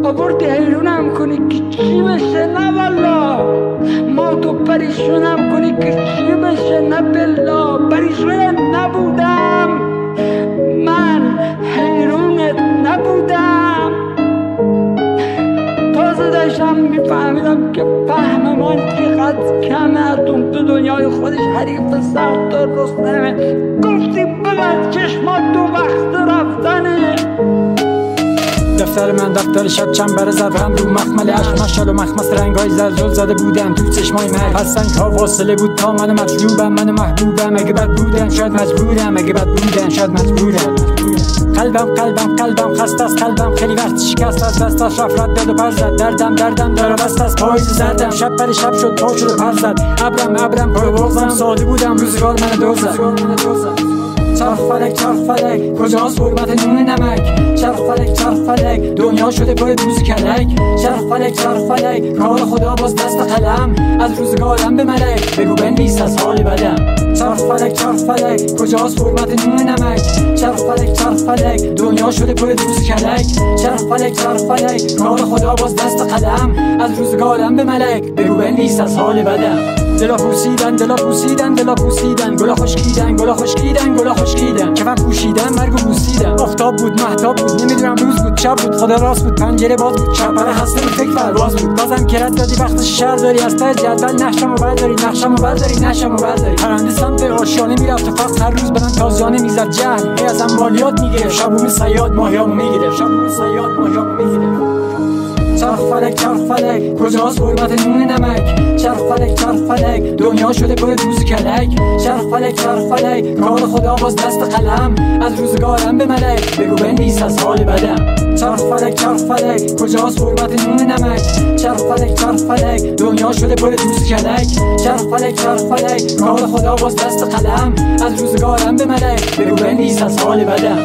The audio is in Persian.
آوردی حیرونم کنی که چی بشه. نه والا ما تو پریشونم کنی که چی بشه. نه بلا پریشونت نبودم، من حیرونت نبودم. تازه داشتم میفهمیدم که فهم من چقدر کمه. تو دنیای خودش حریف سردار رستمه. گفتی ببند چشمات تو وقت رفتنه. دفتر من دفتر شب چنبر زدم رو مخمل عشق مشال و مخمس رنگای زلزل زده بودم تو چشمای من. از سنگ ها واصله بود تا من مطلوبم، من محبوبم. اگه بد بودم شاید مجبورم، اگه بد بودم شاید مجبورم. قلبم خسته است، قلبم خیلی وقت شکست. از دستش رفت رد داد و پر زد. دردم داره بست از پاییز زردم. شب پر شب شد پا شد و پر زد. ابرم پر بغزم. ساده بودم روزگار من دوزد. چرخ فلک کجاست حرمت نون نمک. چرخ فلک دنیا شده پر دوز کلک. چرخ فلک کار خدا باز دست قلم. از روزگارم به ملک بگو بنویس از حال بدم. چرخ فلک کجاست حرمت نون نمک. چرخ فلک دنیا شده پر دوز کلک. چرخ فلک کار خدا باز دست قلم. از روزگارم به ملک بگو بنویس از حال بدم. دلا پوسیدن گلا خشکیدن کفن پوشیدن مرگ و بوسیدن. آفتاب بود مهتاب بود نمیدونم روز بود شب بود. خدا راست بود پنجره باز بود. چپر هسته بود فکر پرواز بود. بازم کرد دادی وقتش شهر داری. از ته جدول نقشمو برداری. پرنده سمت آشیانه میرفت و فصل هر روز بدن تازیانه میزد. جهل ازم مالیات میگرفت. شبونه صیاد ماهیامو میگرفت. چرخ فلک کجاست حرمت نون نمک. چرخ فلک دنیا شده پر دوز کلک. چرخ فلک کار خدا باز دست قلم. از روزگارم به ملک بگو بنویس از حال بدم. چرخ فلک کجاست حرمت نون نمک. چرخ فلک دنیا شده پر دوز کلک. چرخ فلک کار خدا باز دست قلم. از روزگارم به ملک بگو بنویس از حال بدم.